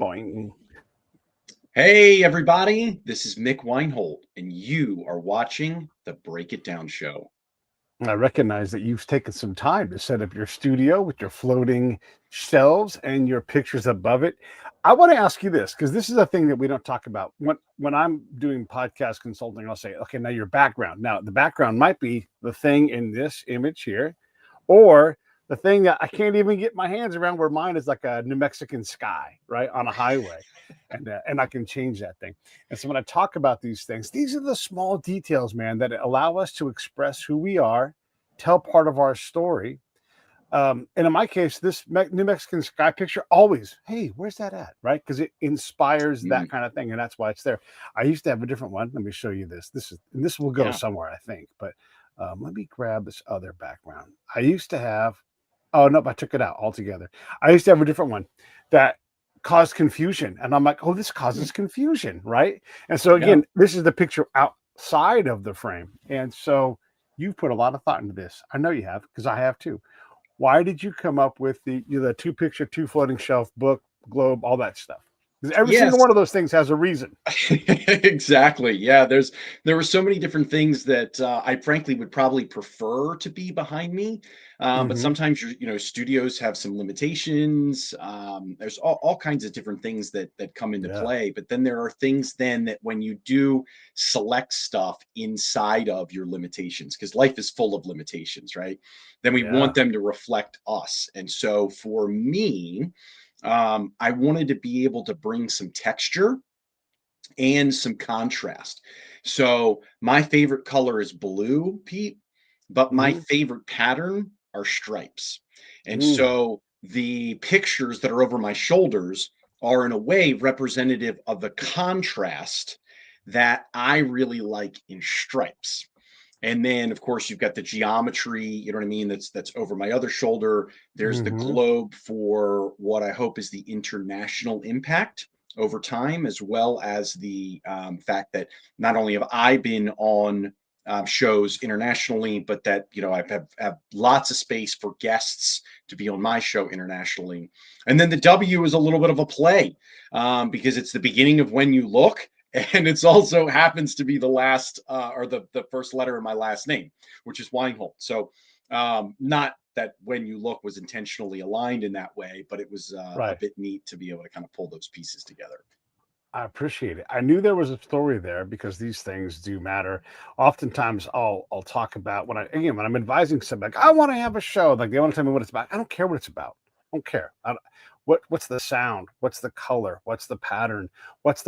Boing. Hey, everybody, this is Mick Wienholt, and you are watching the Break It Down Show. I recognize that you've taken some time to set up your studio with your floating shelves and your pictures above it. I want to ask you this because this is a thing that we don't talk about. When I'm doing podcast consulting, I'll say, okay, now your background. Now, the background might be the thing in this image here, or the thing that I can't even get my hands around, where mine is like a New Mexican sky, right, on a highway. And I can change that thing. And so when I talk about these things, these are the small details, man, that allow us to express who we are, tell part of our story. And in my case, this New Mexican sky picture always, hey, where's that at? Right? Because it inspires that Mm, kind of thing. And that's why it's there. I used to have a different one. Let me show you this. This will go yeah. somewhere, I think. But let me grab this other background. I used to have, oh, nope, I took it out altogether. I used to have a different one that caused confusion. And I'm like, oh, this Mm, causes confusion. Right. And so, yeah. again, this is the picture outside of the frame. And so, you've put a lot of thought into this. I know you have, because I have too. Why did you come up with the two picture, two floating shelf, book, globe, all that stuff? Because every single Yes, one of those things has a reason. exactly. Yeah, there were so many different things that I frankly would probably prefer to be behind me. But Hmm. sometimes studios have some limitations. There's all kinds of different things that come into Yeah. play. But then there are things then that when you do select stuff inside of your limitations, because life is full of limitations, right? Then we want Yeah. them to reflect us. And so for me, I wanted to be able to bring some texture and some contrast. So my favorite color is blue, Pete, but my Hmm. favorite pattern are stripes. And Mm. so the pictures that are over my shoulders are in a way representative of the contrast that I really like in stripes. And then, of course, you've got the geometry, you know what I mean? That's over my other shoulder. There's the Hmm. globe for what I hope is the international impact over time, as well as the fact that not only have I been on shows internationally, but that I have lots of space for guests to be on my show internationally. And then the W is a little bit of a play because it's the beginning of When You Look, and it's also happens to be the last or the first letter in my last name, which is Wienholt. So not that When You Look was intentionally aligned in that way, but it was a Right. bit neat to be able to kind of pull those pieces together. I appreciate it. I knew there was a story there because these things do matter. Oftentimes, I'll talk about when I'm advising somebody, like, I want to have a show. Like they want to tell me what it's about. I don't care what it's about. I don't care. What's the sound? What's the color? What's the pattern? What's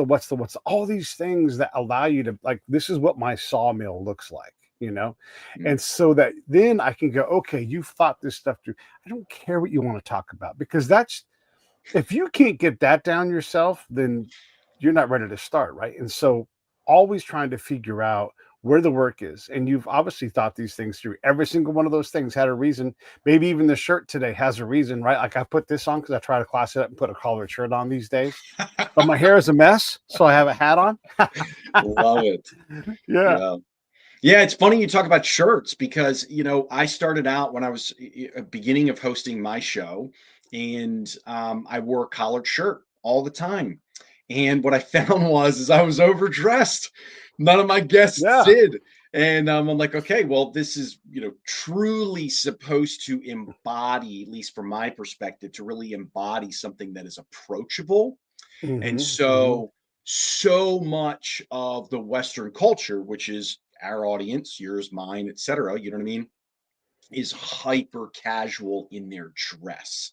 all these things that allow you to, like, this is what my sawmill looks like, you know? Mm, And so that then I can go, okay, you've thought this stuff through. I don't care what you want to talk about, because that's, if you can't get that down yourself, then you're not ready to start, right? And so, always trying to figure out where the work is. And you've obviously thought these things through. Every single one of those things had a reason. Maybe even the shirt today has a reason, right? Like, I put this on because I try to class it up and put a collared shirt on these days. But my hair is a mess, so I have a hat on. love it. Yeah. Yeah. Yeah, it's funny you talk about shirts because, I started out when I was beginning of hosting my show, and I wore a collared shirt all the time. And what I found was is I was overdressed. None of my guests Yeah. did. And I'm like, okay, well, this is, truly supposed to embody, at least from my perspective, to really embody something that is approachable. And Hmm. Hmm. so much of the Western culture, which is our audience, yours, mine, etc., you know what I mean, is hyper casual in their dress.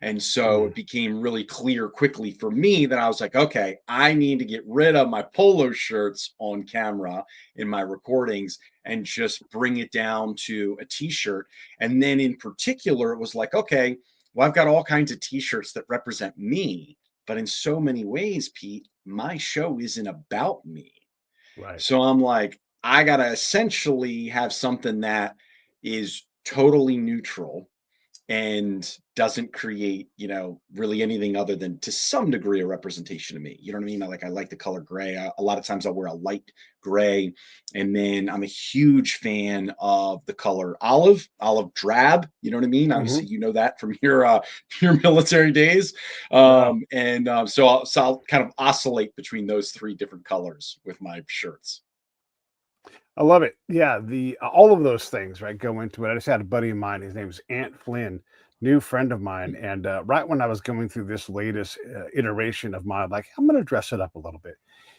And so it became really clear quickly for me that I was like, okay, I need to get rid of my polo shirts on camera in my recordings and just bring it down to a t-shirt. And then in particular, it was like, okay, well, I've got all kinds of t-shirts that represent me, but in so many ways, Pete, my show isn't about me. Right. So I'm like, I got to essentially have something that is totally neutral and doesn't create, really anything other than to some degree a representation of me. You know what I mean? I like the color gray. A lot of times I'll wear a light gray, and then I'm a huge fan of the color olive drab. You know what I mean? Mhm. Obviously, you know that from your your military days, Yeah. and so I'll kind of oscillate between those three different colors with my shirts. I love it. Yeah, the all of those things, right, go into it. I just had a buddy of mine, his name's Ant Flynn, new friend of mine, and, right when I was going through this latest, iteration of mine, like, "I'm gonna dress it up a little bit."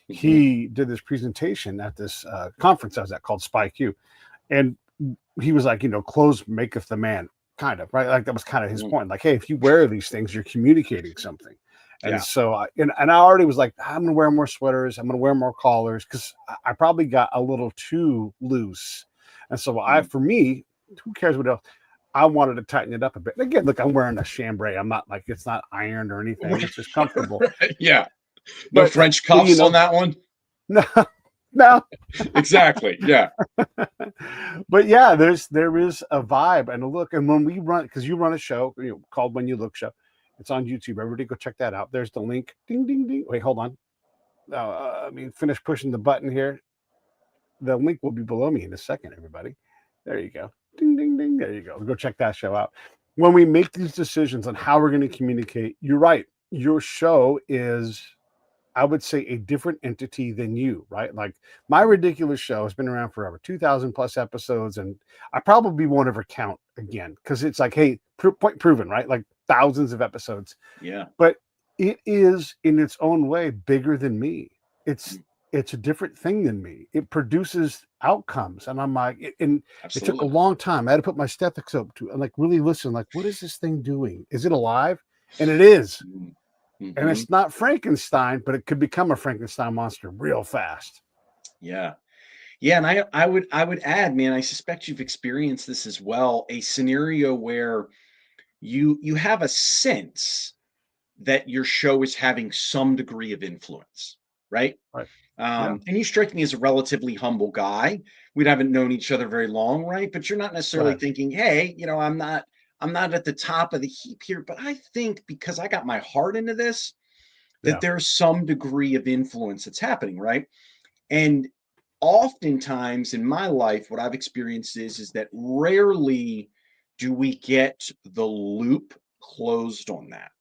Hmm. He did this presentation at this, conference I was at called SpyQ, and he was like, "Clothes maketh the man," kind of, right? Like, that was kinda his Hmm. point, like, "Hey, if you wear these things, you're communicating something." And Yeah. so I already was like, "I'm gonna wear more sweaters, I'm gonna wear more collars," 'cause I probably got a little too loose. And so Mhm. for me, who cares what else? I wanted to tighten it up a bit. Again, look, I'm wearing a chambray. I'm not like it's not ironed or anything. It's just comfortable. Right, yeah. No But French but cuffs on that one. no, no. Exactly. Yeah. But yeah, there is a vibe and a look. And when we run, because you run a show, called When You Look Show. It's on YouTube. Everybody go check that out. There's the link. Ding ding ding. Wait, hold on. Finish pushing the button here. The link will be below me in a second, everybody. There you go. Ding, ding, ding. There you go. Go check that show out. When we make these decisions on how we're going to communicate, you're right. Your show is, I would say, a different entity than you, right? Like my ridiculous show has been around forever, 2000 plus episodes. And I probably won't ever count again because it's like, hey, point proven, right? Like thousands of episodes, Yeah. but it is in its own way bigger than me. It's Mhm. it's a different thing than me. It produces outcomes, and I'm like, and it took a Absolutely. long time. I had to put my stethoscope to and like really listen. Like, what is this thing doing? Is it alive? And it is. Mhm. And Mhm. it's not Frankenstein, but it could become a Frankenstein monster real fast. Yeah. Yeah, and I would add, man, I suspect you've experienced this as well, a scenario where you have a sense that your show is having some degree of influence, right? Right. Yeah. And you strike me as a relatively humble guy. We haven't known each other very long, right? But you're not necessarily Right. thinking, hey, I'm not at the top of the heap here, but I think because I got my heart into this, that Yeah. there's some degree of influence that's happening, right? And oftentimes in my life, what I've experienced is that rarely do we get the loop closed on that.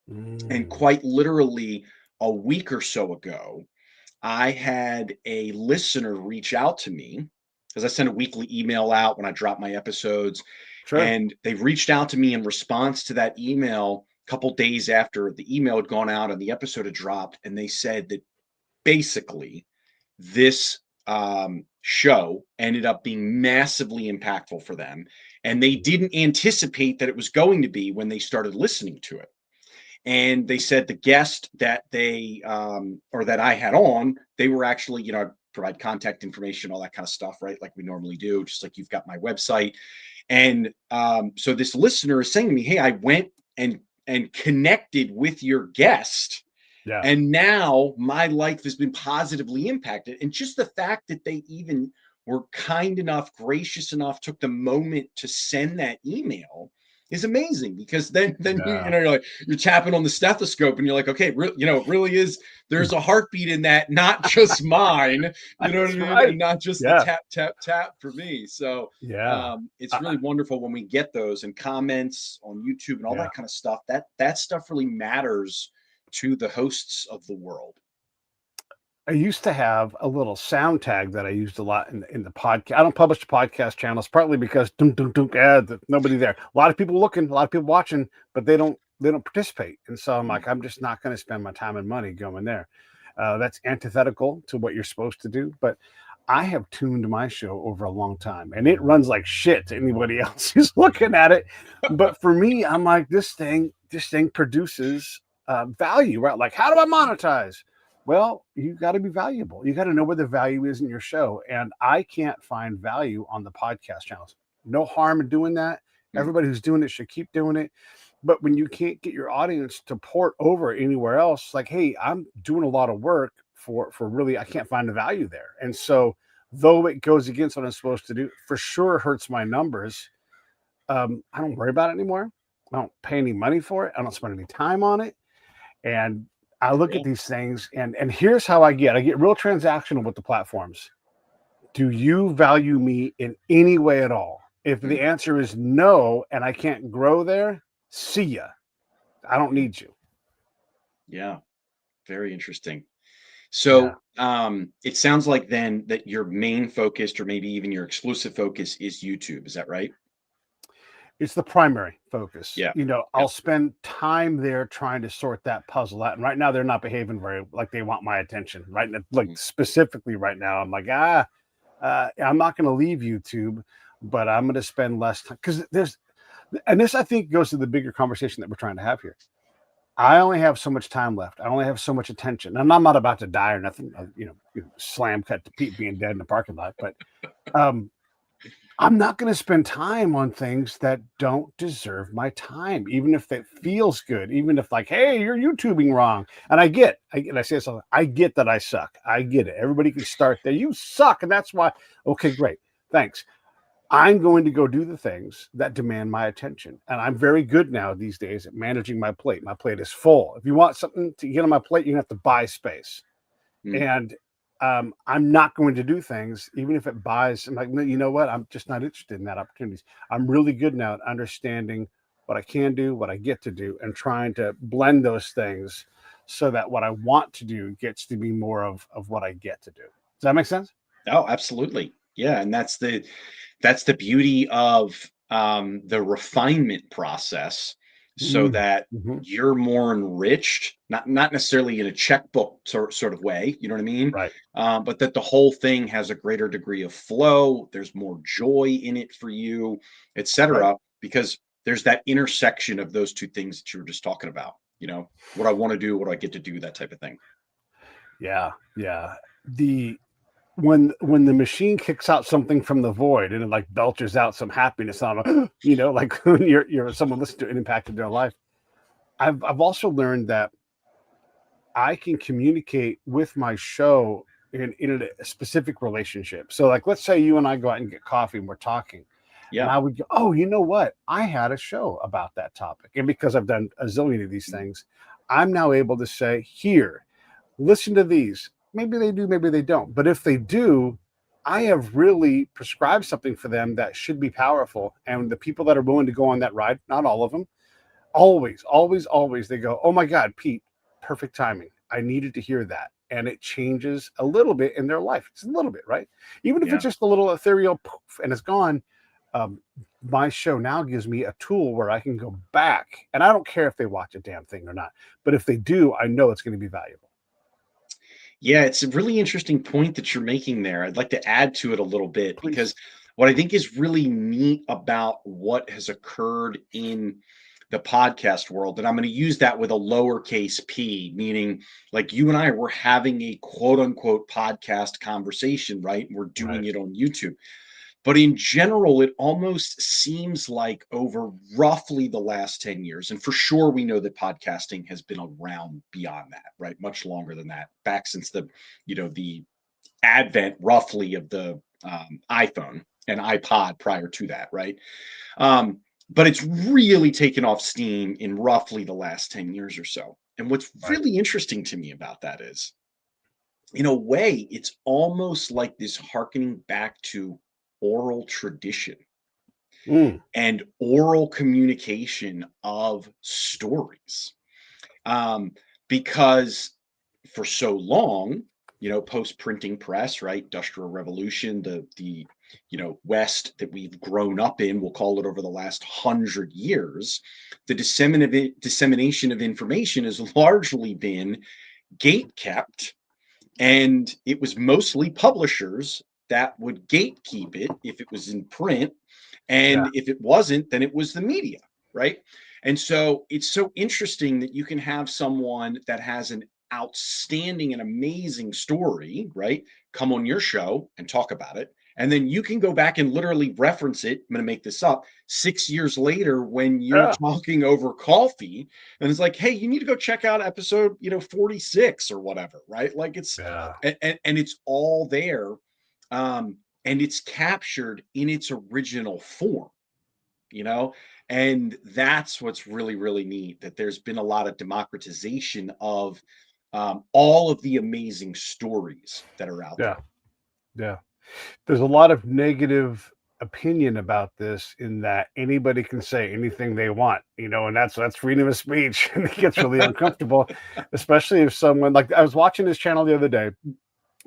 And Mm. quite literally a week or so ago, I had a listener reach out to me because I send a weekly email out when I drop my episodes. Sure. And they reached out to me in response to that email a couple days after the email had gone out and the episode had dropped. And they said that basically this show ended up being massively impactful for them. And they didn't anticipate that it was going to be when they started listening to it. And they said the guest that they or that I had on, they were actually, provide contact information, all that kind of stuff, right? Like we normally do, just like you've got my website. And so this listener is saying to me, "Hey, I went and connected with your guest, Yeah. and now my life has been positively impacted." And just the fact that they even were kind enough, gracious enough, took the moment to send that email is amazing because then Yeah. you're like you're tapping on the stethoscope and you're like, okay, it really is. There's a heartbeat in that, not just mine. You know what I That's mean, and right. not just the Yeah. tap tap tap for me. So Yeah. it's I, really wonderful when we get those and comments on YouTube and all yeah. that kind of stuff. That stuff really matters to the hosts of the world. I used to have a little sound tag that I used a lot in the podcast. I don't publish the podcast channels partly because dunk, dunk, dunk, nobody there. A lot of people looking, a lot of people watching, but they don't participate. And so I'm Mm, like, I'm just not going to spend my time and money going there. That's antithetical to what you're supposed to do. But I have tuned my show over a long time, and it runs like shit to anybody else who's looking at it. But for me, I'm like, this thing produces value, right? Like, how do I monetize? Well, you got to be valuable. You got to know where the value is in your show. And I can't find value on the podcast channels. No harm in doing that. mm, Everybody who's doing it should keep doing it. But when you can't get your audience to port over anywhere else, like, hey, I'm doing a lot of work for really, I can't find the value there. And so, though it goes against what I'm supposed to do, for sure hurts my numbers. I don't worry about it anymore. I don't pay any money for it. I don't spend any time on it. And I look at Cool. these things, and here's how I get real transactional with the platforms. Do you value me in any way at all? If the Mm, answer is no, and I can't grow there, see ya. I don't mm. need you. Yeah, very interesting. Yeah. So, it sounds like then that your main focus or maybe even your exclusive focus is YouTube. Is that right? It's the primary focus. Yeah. I'll Yep. spend time there trying to sort that puzzle out. And right now they're not behaving very like they want my attention. Right. Like Mhm. specifically right now, I'm like, I'm not going to leave YouTube, but I'm going to spend less time because and this I think goes to the bigger conversation that we're trying to have here. I only have so much time left. I only have so much attention, and I'm not about to die or nothing. Slam cut to Pete being dead in the parking lot, but um, I'm not going to spend time on things that don't deserve my time, even if it feels good, even if like, hey, you're YouTubing wrong. And I say something, I get that I suck. I get it. Everybody can start there. You suck. And that's why, okay, great. Thanks. I'm going to go do the things that demand my attention. And I'm very good now these days at managing my plate. My plate is full. If you want something to get on my plate, you have to buy space. Mm. And I'm not going to do things, even if it buys. I'm like, no, you know what? I'm just not interested in that opportunities. I'm really good now at understanding what I can do, what I get to do, and trying to blend those things so that what I want to do gets to be more of what I get to do. Does that make sense? Oh, absolutely. Yeah, and that's the beauty of the refinement process, so Mm, that mhm. you're more enriched, not necessarily in a checkbook sort of way, you know what I mean? Right. But that the whole thing has a greater degree of flow. There's more joy in it for you, Right. etc. Because there's that intersection of those two things that you were just talking about. What I want to do, what I get to do, that type of thing. Yeah. Yeah. The when the machine kicks out something from the void and it like belches out some happiness on them, like when you're someone listening to it impacted their life. I've also learned that I can communicate with my show in a specific relationship. So, like, let's say you and I go out and get coffee and we're talking, and Yeah. I would go, "Oh, you know what? I had a show about that topic," and because I've done a zillion of these Mm. things, I'm now able to say, "Here, listen to these. Maybe they do, maybe they don't. But if they do, I have really prescribed something for them that should be powerful. And the people that are willing to go on that ride, not all of them, always, always, always, they go, oh my God, Pete, perfect timing. I needed to hear that. And it changes a little bit in their life. It's a little bit, right? Even if Yeah. it's just a little ethereal poof and it's gone, um, my show now gives me a tool where I can go back. And I don't care if they watch a damn thing or not. But if they do, I know it's going to be valuable. Yeah, it's a really interesting point that you're making there. I'd like to add to it a little bit, Please. because what I think is really neat about what has occurred in the podcast world, and I'm going to use that with a lowercase p, meaning like you and I were having a quote unquote podcast conversation, right? We're Right. doing it on YouTube. But in general, it almost seems like over roughly the last 10 years, and for sure we know that podcasting has been around beyond that, right? Much longer than that, back since the advent roughly of the iPhone and iPod prior to that, right? But it's really taken off steam in roughly the last 10 years or so. And what's Right. really interesting to me about that is, in a way, it's almost like this harkening back to oral tradition Mm, and oral communication of stories. Um, because for so long, post printing press, right, industrial revolution, the West that we've grown up in, we'll call it, over the last 100 years, the dissemination of information has largely been gate kept, and it was mostly publishers that would gatekeep it if it was in print. yeah. And if it wasn't, then it was the media, right? And so it's so interesting that you can have someone that has an outstanding and amazing story, right? Come on your show and talk about it. And then you can go back and literally reference it. I'm going to make this up 6 years later when you're Yeah. talking over coffee, and it's like, hey, you need to go check out episode 46 or whatever, right? Like it's Yeah. and it's all there, and it's captured in its original form. you know? And that's what's really, really neat, that there's been a lot of democratization of all of the amazing stories that are out Yeah. there. Yeah. There's a lot of negative opinion about this in that anybody can say anything they want, and that's freedom of speech, and it gets really uncomfortable, especially if someone like I was watching his channel the other day,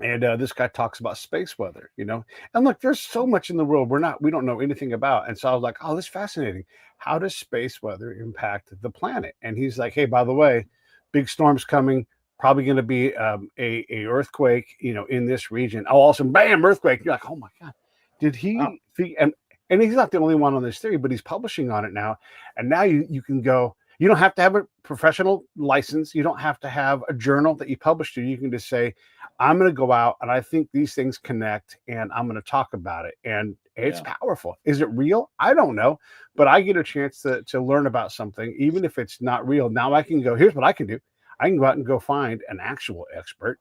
and this guy talks about space weather, and look, there's so much in the world we don't know anything about, and so I was like, oh, this is fascinating. How does space weather impact the planet? And he's like, hey, by the way, big storms coming, probably going to be a earthquake, in this region. Oh, also, bam, earthquake. You're like, oh my god, did Wow. and he's not the only one on this theory, but he's publishing on it now, and now you can go. You don't have to have a professional license. You don't have to have a journal that you publish to. You can just say, I'm going to go out and I think these things connect and I'm going to talk about it. And it's Yeah. powerful. Is it real? I don't know, but I get a chance to learn about something, even if it's not real. Now I can go, here's what I can do. I can go out and go find an actual expert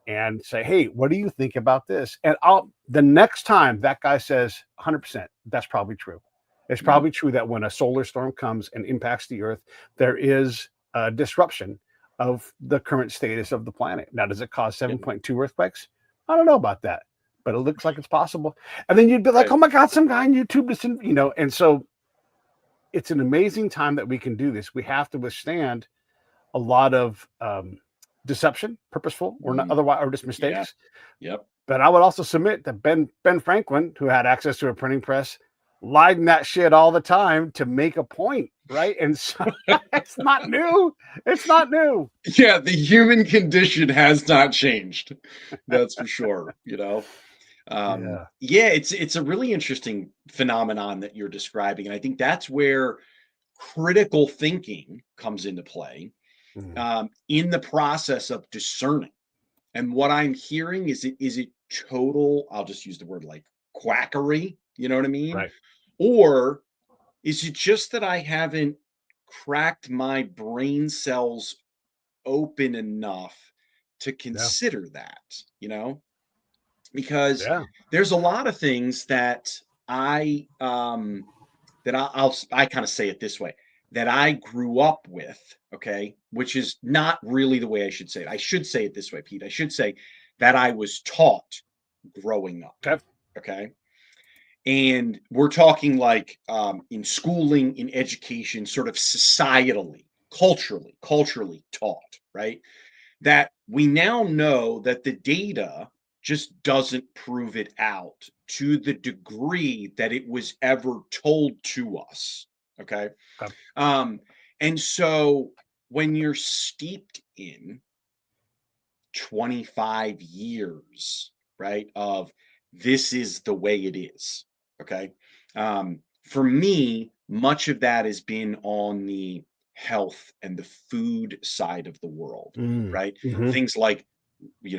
and say, hey, what do you think about this? And the next time that guy says 100%, that's probably true. It's Mhm. probably true that when a solar storm comes and impacts the earth, there is a disruption of the current status of the planet. Now, does it cause Yep. 7.2 earthquakes? I don't know about that, but it looks like it's possible. And then you'd be like, Right. oh my God, some guy on YouTube listen, and so it's an amazing time that we can do this. We have to withstand a lot of deception, purposeful or not Mhm. otherwise, or just Yeah. mistakes. Yep. But I would also submit that Ben Franklin, who had access to a printing press, lied in that shit all the time to make a point, right? And so it's not new. It's not new. Yeah, the human condition has not changed. That's for sure, you know? Yeah. Yeah, it's a really interesting phenomenon that you're describing, and I think that's where critical thinking comes into play, Mhm. in the process of discerning. And what I'm hearing is it total, I'll just use the word like quackery, you know what I mean? Right. Or is it just that I haven't cracked my brain cells open enough to Yeah. consider that, you know? Because Yeah. there's a lot of things that I kind of say it this way, that I grew up with, okay, which is not really the way I should say it. I should say it this way, Pete. I should say that I was taught growing up, Okay. okay? And we're talking like in schooling, in education, sort of societally, culturally taught, right? That we now know that the data just doesn't prove it out to the degree that it was ever told to us. Okay. Okay. Um, and so when you're steeped in 25 years, right, of this is the way it is. Okay. For me, much of that has been on the health and the food side of the world, Mm. right? Hmm. Things like, you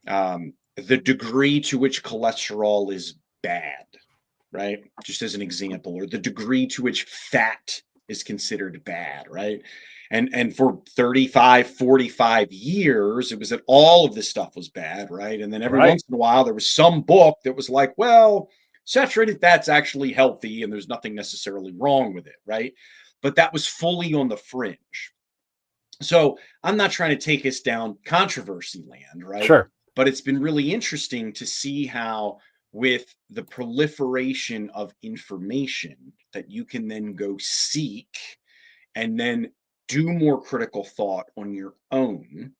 know, the degree to which cholesterol is bad, right? Just as an example, or the degree to which fat is considered bad, right? And for 35, 45 years, it was that all of this stuff was bad, right? And then every Right. once in a while, there was some book that was like, well, saturated fat's actually healthy and there's nothing necessarily wrong with it, right? But that was fully on the fringe. So I'm not trying to take us down controversy land, right? Sure. But it's been really interesting to see how, with the proliferation of information that you can then go seek and then do more critical thought on your own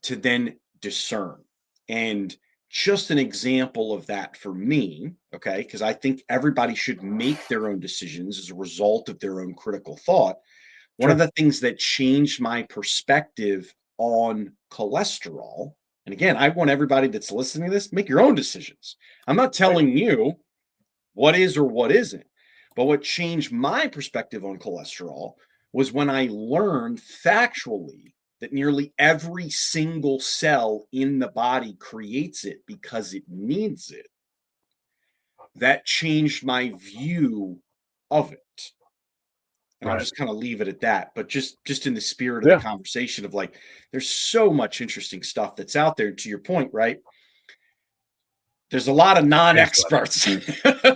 to then discern. And just an example of that for me, okay, because I think everybody should make their own decisions as a result of their own critical thought. One of Sure. the things that changed my perspective on cholesterol, and again, I want everybody that's listening to this, make your own decisions. I'm not Right. telling you what is or what isn't. But what changed my perspective on cholesterol was when I learned factually that nearly every single cell in the body creates it because it needs it. That changed my view of it. And I'll Right. just kind of leave it at that. But just in the spirit of the Yeah. conversation of like, there's so much interesting stuff that's out there. To your point, right? There's a lot of Space weather. non-experts.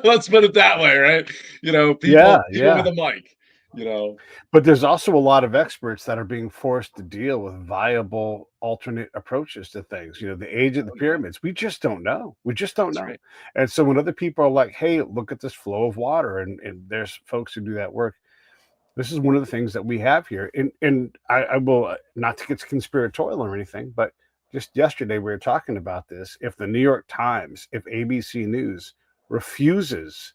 Let's put it that way, right? Yeah, People with yeah. a mic, you know. But there's also a lot of experts that are being forced to deal with viable alternate approaches to things. The age of the Oh yeah, pyramids, we just don't know. We just don't that's know. right. And so when other people are like, "Hey, look at this flow of water," and there's folks who do that work. This is one of the things that we have here. And I will not to get conspiratorial or anything, but just yesterday we were talking about this. If the New York Times, if ABC News refuses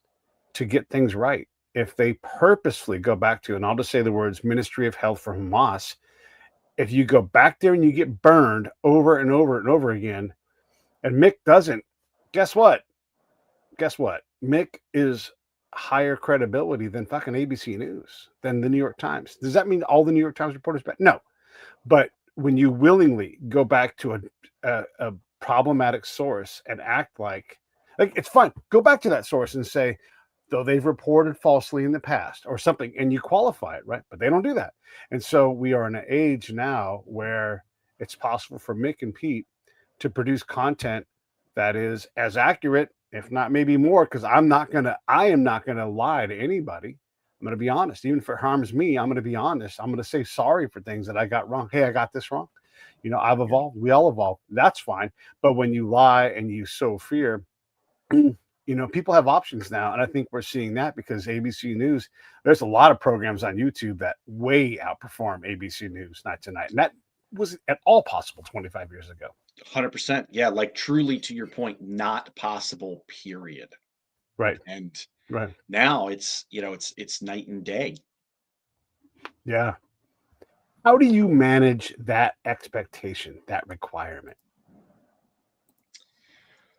to get things right, if they purposefully go back to, and I'll just say the words Ministry of Health for Hamas, if you go back there and you get burned over and over and over again, and Mick doesn't, guess what? Guess what? Mick is higher credibility than fucking ABC News, than the New York Times. Does that mean all the New York Times reporters bad? No. But when you willingly go back to a problematic source and act like it's fine, go back to that source and say, though they've reported falsely in the past or something, and you qualify it, right? But they don't do that. And so we are in an age now where it's possible for Mick and Pete to produce content that is as accurate, if not maybe more, because I am not gonna lie to anybody. I'm gonna be honest. Even if it harms me, I'm gonna be honest. I'm gonna say sorry for things that I got wrong. Hey, I got this wrong. I've Yeah. evolved. We all evolve. That's fine. But when you lie and you sow fear, people have options now. And I think we're seeing that because ABC News, there's a lot of programs on YouTube that way outperform ABC News Night Tonight. And that was at all possible 25 years ago. 100%. Yeah, like truly to your point, not possible, period. Right. And Right. now it's night and day. Yeah. How do you manage that expectation, that requirement?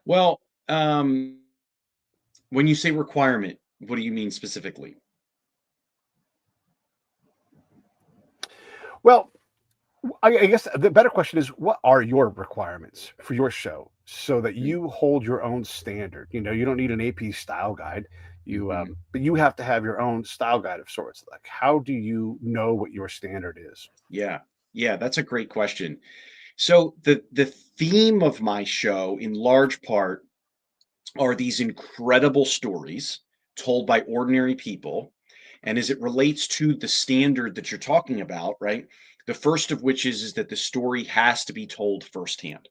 Well, when you say requirement, what do you mean specifically? Well, I guess the better question is, what are your requirements for your show so that you hold your own standard? You don't need an AP style guide. Mm-hmm. But you have to have your own style guide of sorts. Like, how do you know what your standard is? Yeah. Yeah, that's a great question. So the theme of my show in large part are these incredible stories told by ordinary people. And as it relates to the standard that you're talking about, right? The first of which is that the story has to be told firsthand.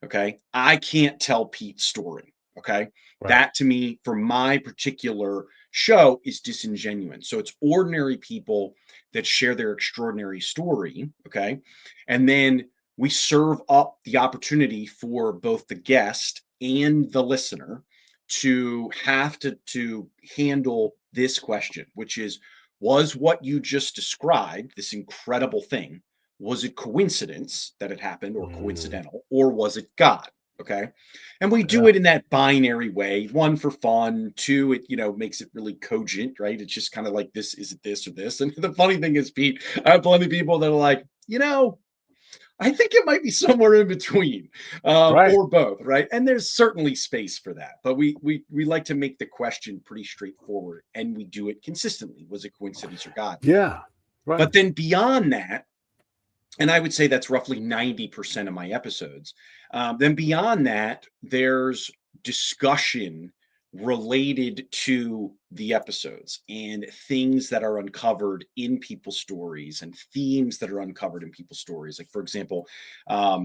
Okay. I can't tell Pete's story. Okay. Right. That to me, for my particular show, is disingenuous. So it's ordinary people that share their extraordinary story. Okay. And then we serve up the opportunity for both the guest and the listener to have to handle this question, which is, was what you just described, this incredible thing, was it coincidence that it happened or Mm, coincidental, or was it God? Okay. And we do yeah. it in that binary way. One, for fun. Two, it makes it really cogent, right? It's just kind of like, this is it, this or this. And the funny thing is, Pete, I have plenty of people that are like, I think it might be somewhere in between, Right. or both, right? And there's certainly space for that, but we like to make the question pretty straightforward, and we do it consistently. Was it coincidence or God? Yeah. Right. But then beyond that, and I would say that's roughly 90% of my episodes. Then beyond that, there's discussion related to the episodes and things that are uncovered in people's stories and themes that are uncovered in people's stories. Like, for example, I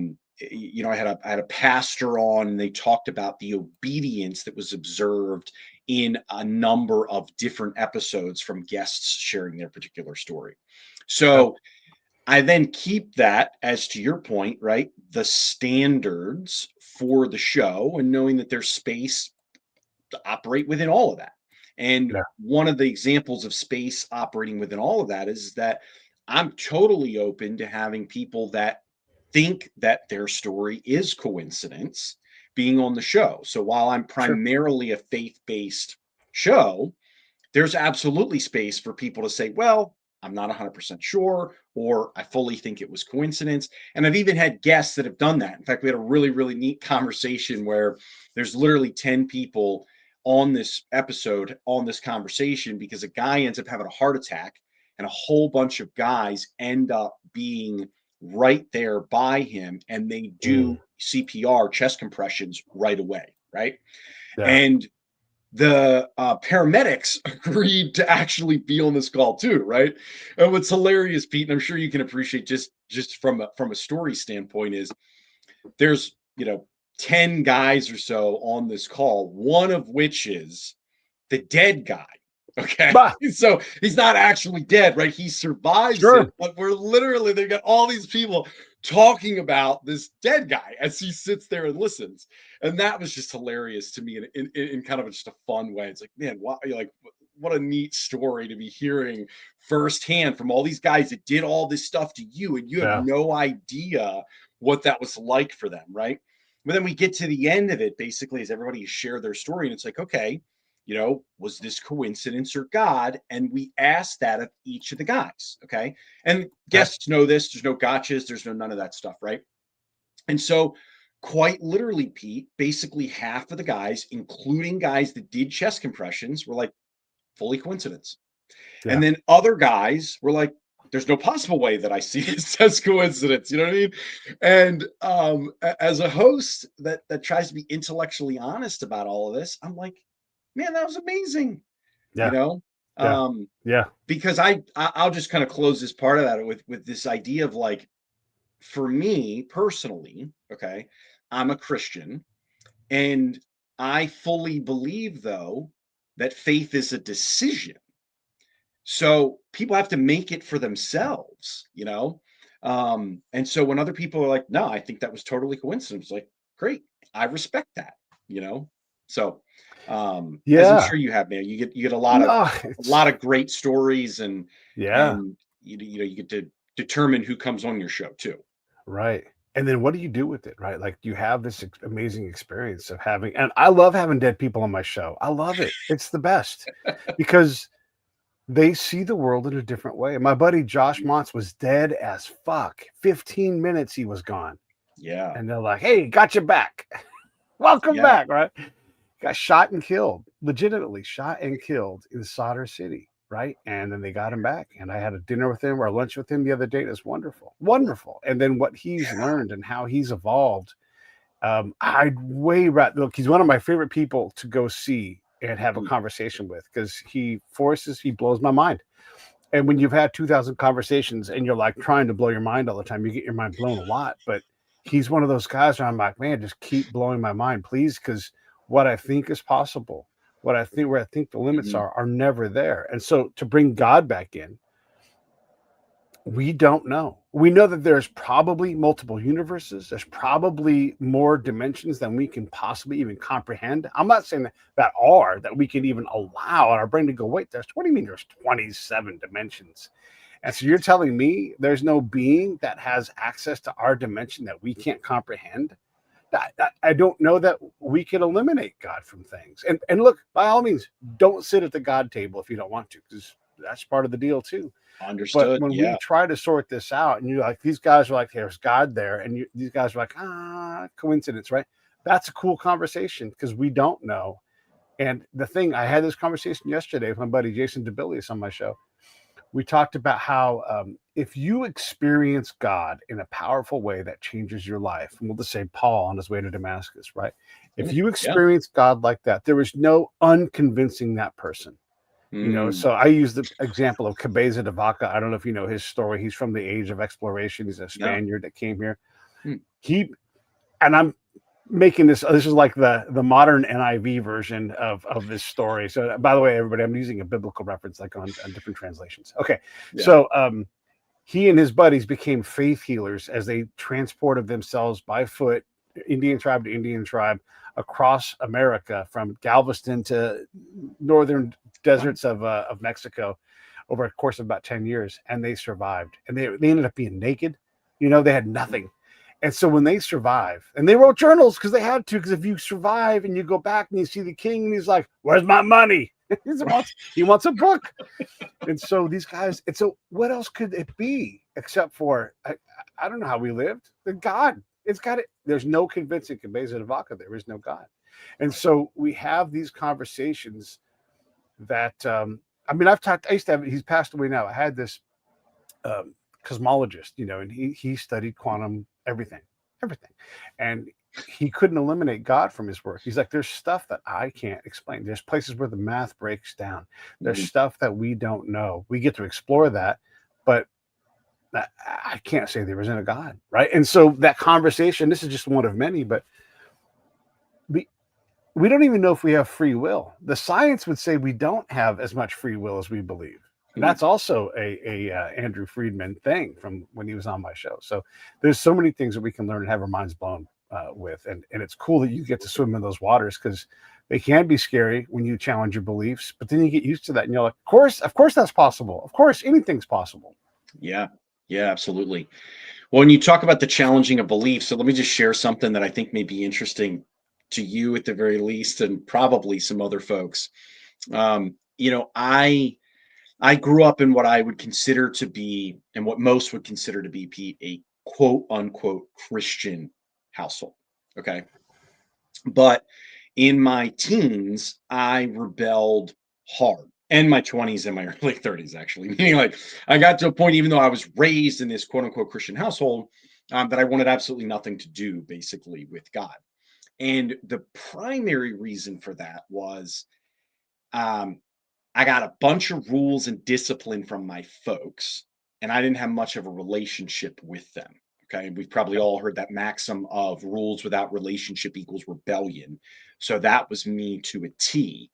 had a pastor on, and they talked about the obedience that was observed in a number of different episodes from guests sharing their particular story. Okay. So I then keep that, as to your point, right? The standards for the show, and knowing that there's space to operate within all of that. And Yeah. one of the examples of space operating within all of that is that I'm totally open to having people that think that their story is coincidence being on the show. So while I'm Sure. primarily a faith based show, there's absolutely space for people to say, well, I'm not 100% sure, or I fully think it was coincidence. And I've even had guests that have done that. In fact, we had a really, really neat conversation where there's literally 10 people on this episode, on this conversation, because a guy ends up having a heart attack, and a whole bunch of guys end up being right there by him, and they Mm, do CPR, chest compressions, right away. right? Yeah. And the paramedics agreed to actually be on this call too, right? And what's hilarious, Pete, and I'm sure you can appreciate just from a story standpoint, is there's 10 guys or so on this call, one of which is the dead guy. Okay. Bah, So he's not actually dead, right? He survives it, sure. but we're literally, they got all these people talking about this dead guy as he sits there and listens. And that was just hilarious to me in kind of just a fun way. It's like, man, what a neat story to be hearing firsthand from all these guys that did all this stuff to you, and you have Yeah. no idea what that was like for them, right? But then we get to the end of it, basically, as everybody shared their story, and it's like, okay, was this coincidence or God? And we asked that of each of the guys. Okay. And Okay. guests know this. There's no gotchas. There's no none of that stuff. Right. And so, quite literally, Pete, basically half of the guys, including guys that did chest compressions, were like, fully coincidence. Yeah. And then other guys were like, there's no possible way that I see this as coincidence. You know what I mean? And as a host that tries to be intellectually honest about all of this, I'm like, man, that was amazing. You Yeah. know, Yeah. um, Yeah. because I'll just kind of close this part of that with this idea of like, for me personally, okay, I'm a Christian, and I fully believe though that faith is a decision. So people have to make it for themselves. And so when other people are like, no, I think that was totally coincidence, like, great, I respect that, you know. So as I'm Yeah. sure you have, man, you get No, a it's lot of great stories, and yeah. and you get to determine who comes on your show too. Right. And then what do you do with it, right? Like you have this amazing experience of having, and I love having dead people on my show. I love it. It's the best because they see the world in a different way. My buddy Josh Montz was dead as fuck. 15 minutes he was gone. Yeah. And they're like, hey, got you back. Welcome Yeah. back, right? Got shot and killed, legitimately shot and killed in Solder City, right? And then they got him back. And I had a dinner with him or lunch with him the other day. It was wonderful, wonderful. And then what he's learned and how he's evolved. I'd way rather look, he's one of my favorite people to go see and have a Mm, conversation with because he blows my mind. And when you've had 2,000 conversations and you're like trying to blow your mind all the time, you get your mind blown a lot. But he's one of those guys where I'm like, man, just keep blowing my mind, please, because what I think is possible, where I think the limits mhm, are never there. And so to bring God back in, we don't know. We know that there's probably multiple universes. There's probably more dimensions than we can possibly even comprehend. I'm not saying that we can even allow in our brain to go, wait, what do you mean there's 27 dimensions? And so you're telling me there's no being that has access to our dimension that we can't comprehend? I don't know that we can eliminate God from things. And look, by all means, don't sit at the God table if you don't want to, because that's part of the deal too. But understood. when we Yeah. try to sort this out, and you're like, these guys are like, there's God there, and these guys are like, coincidence, right? That's a cool conversation because we don't know. And the thing, I had this conversation yesterday with my buddy Jason DeBillius on my show. We talked about how if you experience God in a powerful way that changes your life, and we'll just say Paul on his way to Damascus, right? If Mm, you yeah. experience God like that, there is no unconvincing that person. Mm, So I use the example of Cabeza de Vaca. I don't know if you know his story. He's from the age of exploration. He's a no. Spaniard that came here. Mm, He and I'm making this is like the modern NIV version of this story. So by the way, everybody, I'm using a biblical reference like on different translations. Okay. yeah. So he and his buddies became faith healers as they transported themselves by foot, Indian tribe to Indian tribe, across America from Galveston to northern Wow. deserts of Mexico over a course of about 10 years. And they survived. And they ended up being naked. They had nothing. And so when they survive, and they wrote journals because they had to, because if you survive and you go back and you see the king, and he's like, where's my money? He wants a book. And so these guys, and so what else could it be except for I don't know how we lived. The God. It's got it. There's no convincing Cabeza de Vaca. There is no God. And so we have these conversations that I mean, I used to have, he's passed away now. I had this cosmologist, and he studied quantum everything. And he couldn't eliminate God from his work. He's like, there's stuff that I can't explain. There's places where the math breaks down. There's Mhm. stuff that we don't know. We get to explore that, but I can't say there isn't a God, right? And so that conversation, this is just one of many, but we we don't even know if we have free will. The science would say we don't have as much free will as we believe. And Hmm. that's also a Andrew Friedman thing from when he was on my show. So there's so many things that we can learn and have our minds blown with, and it's cool that you get to swim in those waters because they can be scary when you challenge your beliefs, but then you get used to that, and you're like, of course, that's possible. Of course, anything's possible. Yeah. Yeah, absolutely. Well, when you talk about the challenging of beliefs, so let me just share something that I think may be interesting to you at the very least, and probably some other folks. I grew up in what I would consider to be, and what most would consider to be, Pete, a quote unquote Christian household. Okay. But in my teens, I rebelled hard, and my 20s and my early 30s, actually. Meaning, like, I got to a point, even though I was raised in this quote unquote Christian household, that I wanted absolutely nothing to do basically with God. And the primary reason for that was um, I got a bunch of rules and discipline from my folks, and I didn't have much of a relationship with them. Okay. We've probably all heard that maxim of rules without relationship equals rebellion. So that was me to a T.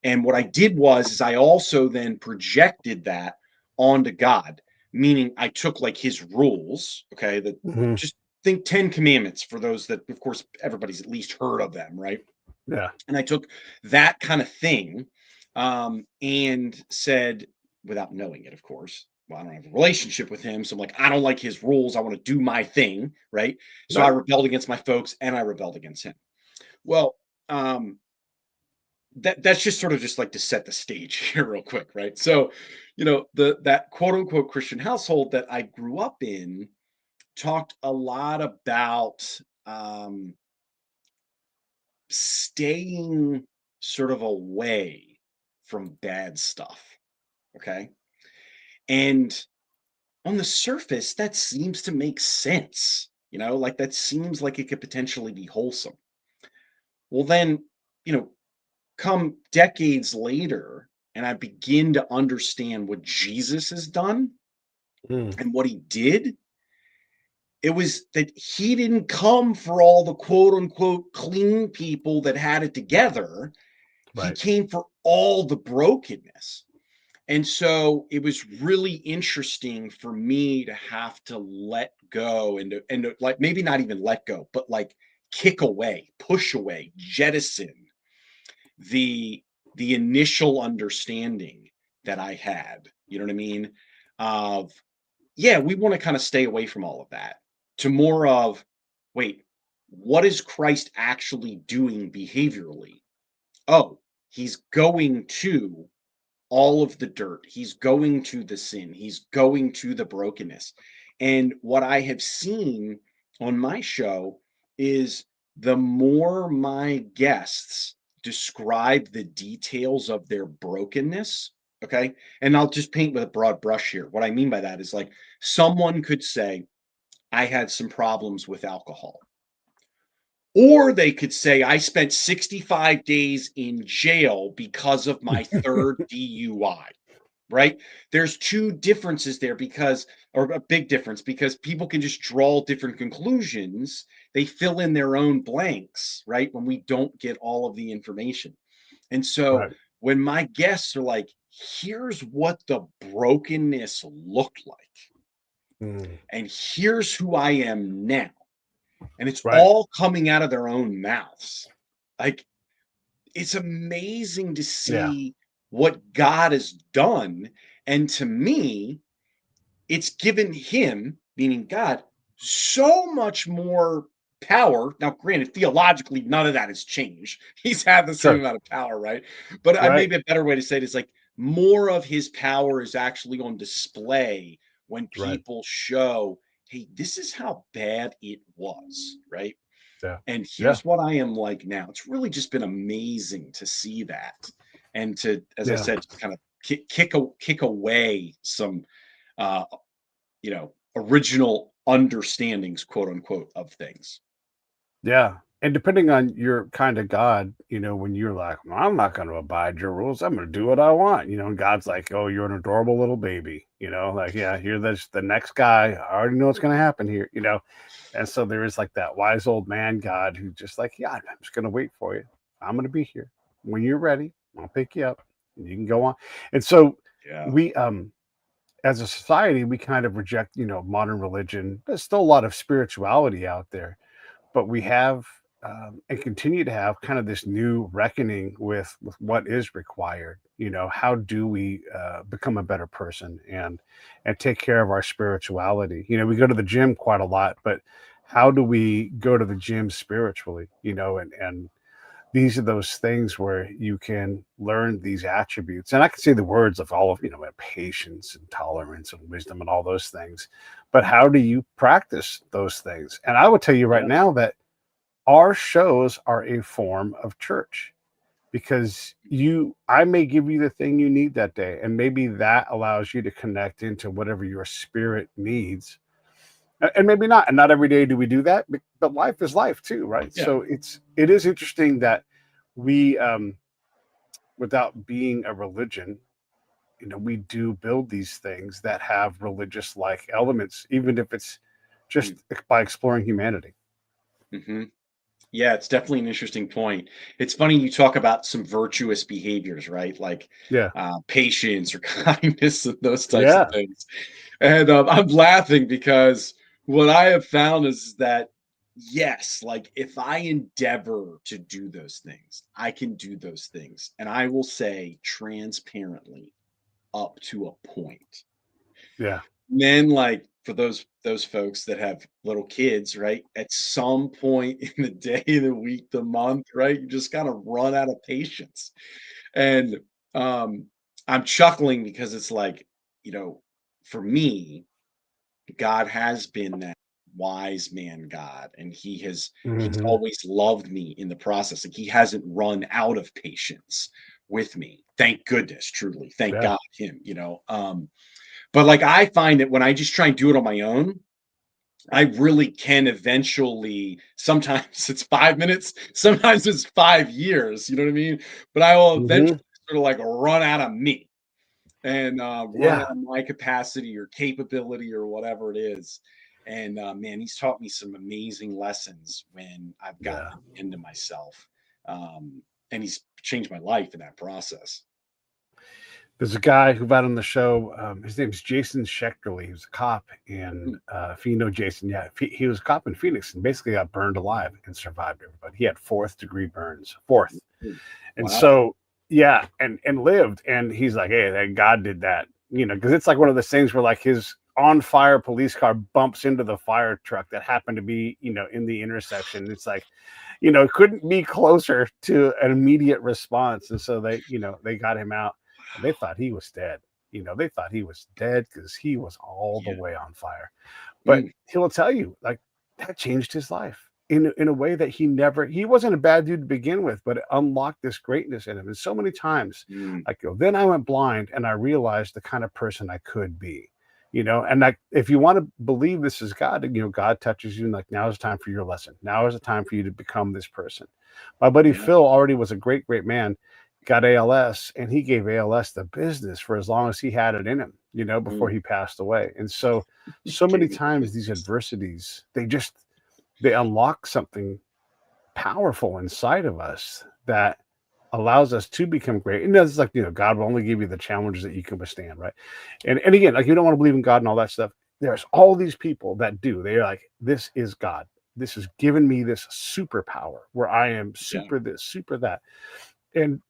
And what I did was is I also then projected that onto God, meaning I took like his rules, okay, that Mhm. just think 10 commandments for those that of course everybody's at least heard of them, right? Yeah. And I took that kind of thing and said, without knowing it, of course, well, I don't have a relationship with him. So I'm like, I don't like his rules. I want to do my thing. Right. So I Right. rebelled against my folks and I rebelled against him. Well, um, that's just sort of just like to set the stage here real quick. Right. So, that quote unquote Christian household that I grew up in talked a lot about um, staying sort of away from bad stuff, okay? And on the surface, that seems to make sense, like that seems like it could potentially be wholesome. Well, then, you know, come decades later, and I begin to understand what Jesus has done Mm. and what he did. It was that he didn't come for all the quote unquote clean people that had it together. He Right. came for all the brokenness. And so it was really interesting for me to have to let go and to, like, maybe not even let go, but like kick away, push away, jettison the the initial understanding that I had. You know what I mean? Of, yeah, we want to kind of stay away from all of that to more of, wait, what is Christ actually doing behaviorally? Oh, he's going to all of the dirt. He's going to the sin. He's going to the brokenness. And what I have seen on my show is the more my guests describe the details of their brokenness, okay? And I'll just paint with a broad brush here. What I mean by that is, like, someone could say, I had some problems with alcohol. Or they could say, I spent 65 days in jail because of my third DUI, right? There's two differences there, because, or a big difference, because people can just draw different conclusions. They fill in their own blanks, right? When we don't get all of the information. And so Right. when my guests are like, here's what the brokenness looked like, Mm. and here's who I am now, and it's Right. all coming out of their own mouths. Like, it's amazing to Yeah. see what God has done. And to me, it's given him, meaning God, so much more power. Now, granted, theologically, none of that has changed. He's had the same Sure. amount of power, right? But I Right. maybe a better way to say it is like more of his power is actually on display when Right. people show, hey, this is how bad it was, right? Yeah. And Yeah. here's what I am like now. It's really just been amazing to see that, and to, as I Yeah. said, just kind of kick away some uh, original understandings, quote unquote, of things. Yeah. And depending on your kind of God, when you're like, well, I'm not going to abide your rules, I'm going to do what I want, and God's like, oh, you're an adorable little baby, like, yeah, you're the next guy. I already know what's going to happen here. And so there is like that wise old man God who's just like, yeah, I'm just going to wait for you. I'm going to be here. When you're ready, I'll pick you up and you can go on. And so Yeah. we, as a society, we kind of reject, modern religion. There's still a lot of spirituality out there, but we have and continue to have kind of this new reckoning with what is required. How do we become a better person and take care of our spirituality? We go to the gym quite a lot, but how do we go to the gym spiritually? And these are those things where you can learn these attributes. And I can say the words of all of, patience and tolerance and wisdom and all those things. But how do you practice those things? And I would tell you right Yeah. now that our shows are a form of church, because I may give you the thing you need that day, and maybe that allows you to connect into whatever your spirit needs. And maybe not, and not every day do we do that, but life is life too, right? Yeah. So it is interesting that we without being a religion, we do build these things that have religious like elements, even if it's just by exploring humanity. Mm-hmm. Yeah, it's definitely an interesting point. It's funny you talk about some virtuous behaviors, right? Like Yeah. patience or kindness and those types of Yeah. things. And I'm laughing because what I have found is that, yes, like if I endeavor to do those things, I can do those things. And I will say transparently up to a point. Yeah. Then, like, for those folks that have little kids, right? At some point in the day, the week, the month, right? You just gotta run out of patience. And um, I'm chuckling because it's like, you know, for me, God has been that wise man God, and he's Hmm. always loved me in the process. Like he hasn't run out of patience with me. Thank goodness, truly. Thank Yeah. God him. But, like, I find that when I just try and do it on my own, I really can eventually sometimes it's 5 minutes, sometimes it's 5 years, you know what I mean? But I will Hmm. eventually sort of, like, run out of me and, run out Yeah. of my capacity or capability or whatever it is. And, man, he's taught me some amazing lessons when I've gotten Yeah. to the end of myself, and he's changed my life in that process. There's a guy who got on the show. His name is Jason Schechterly. He was a cop, and Mhm, if you know Jason, yeah, he was a cop in Phoenix and basically got burned alive and survived everybody. He had fourth degree burns, fourth, mhm. and Wow. so yeah, and lived. And he's like, hey, that God did that, because it's like one of those things where like his on fire police car bumps into the fire truck that happened to be in the intersection. It's like couldn't be closer to an immediate response. And so they got him out, and they thought he was dead. They thought he was dead because he was all the Yeah. way on fire. But Mm, he'll tell you, like, that changed his life in a way that he wasn't a bad dude to begin with, but it unlocked this greatness in him. And so many times mm, I go, then I went blind and I realized the kind of person I could be. And like, if you want to believe this is God, God touches you and like, now is the time for your lesson. Now is the time for you to become this person. My buddy yeah. Phil already was a great, great man, got ALS, and he gave ALS the business for as long as he had it in him, before Mm. he passed away. And so many Gave it times these business. adversities, they unlock something powerful inside of us that allows us to become great. And that's like, God will only give you the challenges that you can withstand, right? And again, like, you don't want to believe in God and all that stuff. There's all these people that do. They're like, this is God. This has given me this superpower where I am Yeah. super this, super that. And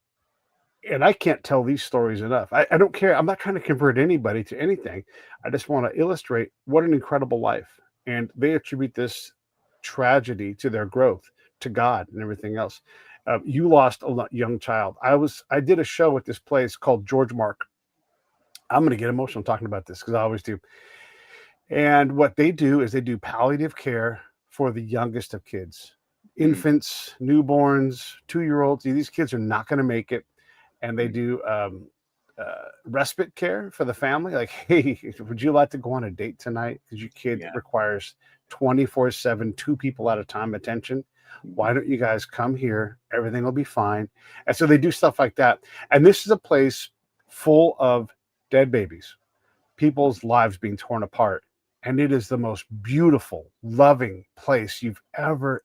I can't tell these stories enough. I don't care. I'm not trying to convert anybody to anything. I just want to illustrate what an incredible life. And they attribute this tragedy to their growth, to God, and everything else. You lost a young child. I did a show at this place called George Mark. I'm going to get emotional talking about this because I always do. And what they do is they do palliative care for the youngest of kids, Mm, infants, newborns, 2 year olds. These kids are not going to make it, and they mm, do respite care for the family. Like, hey, would you like to go on a date tonight? Because your kid yeah. requires 24/7, two people at a time attention. Mhm. Why don't you guys come here? Everything will be fine. And so they do stuff like that. And this is a place full of dead babies, Right. people's lives being torn apart. And it is the most beautiful, loving place you've ever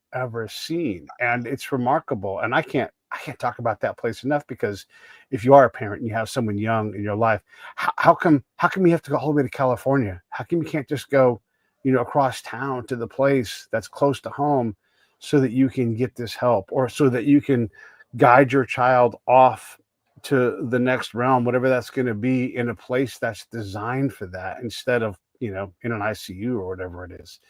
seen. And it's remarkable. And I can't talk about that place enough, because if you are a parent and you have someone young in your life, how come you have to go all the way to California? How come you can't just go, across town to the place that's close to home, so that you can get this help, or so that you can guide your child off to the next realm, whatever that's going to be, in a place that's designed for that, instead of, in an ICU or whatever it is.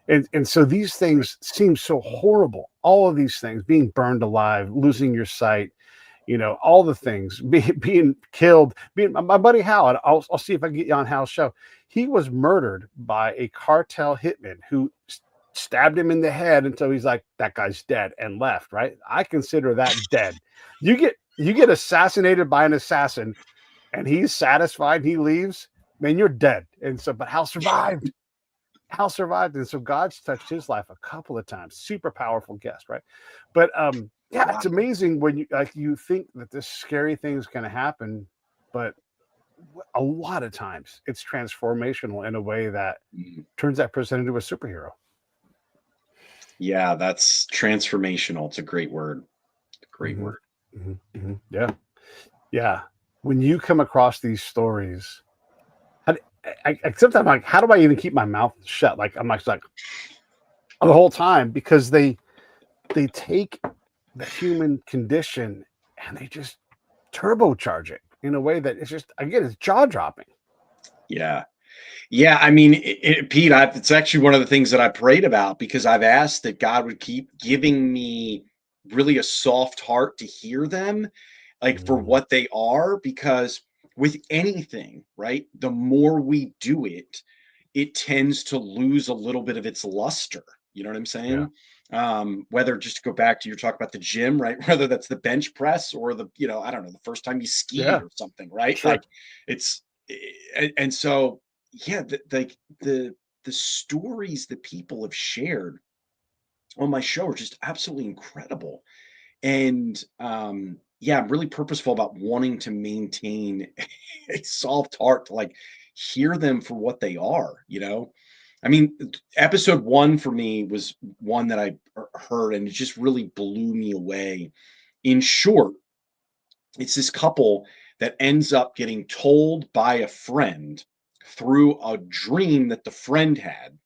And so these Right. things seem so horrible. All of these things, being burned alive, losing your sight, all the things, being killed, being my buddy Hal. And I'll see if I can get you on Hal's show. He was murdered by a cartel hitman who stabbed him in the head until he's like, that guy's dead, and left. Right? I consider that dead. You get assassinated by an assassin, and he's satisfied, he leaves, man, you're dead. And so, but Hal survived. Hal survived, and so God's touched his life a couple of times. Super powerful guest, right? But yeah, Wow. it's amazing when you think that this scary thing is going to happen, but a lot of times it's transformational in a way that Mhm. turns that person into a superhero. Yeah, that's transformational. It's a great word. Great Hmm. word. Yeah, yeah. When you come across these stories, how do, sometimes I'm like, how do I even keep my mouth shut? Like I'm like the whole time, because they take the human condition and they just turbocharge it in a way that it's just, again, it's jaw dropping. Yeah. Yeah, I mean, Pete, it's actually one of the things that I prayed about, because I've asked that God would keep giving me really a soft heart to hear them, like for Mm, what they are, because with anything, right, the more we do it, it tends to lose a little bit of its luster. You know what I'm yeah, saying? Whether, just to go back to your talk about the gym, right? Whether that's the bench press or I don't know, the first time you skied yeah, or something, right? sure, Like it's, and so yeah, the stories that people have shared on my show are just absolutely incredible. And yeah, I'm really purposeful about wanting to maintain a soft heart to like hear them for what they are. I mean, episode one for me was one that I heard, and it just really blew me away. In short, it's this couple that ends up getting told by a friend through a dream that the friend had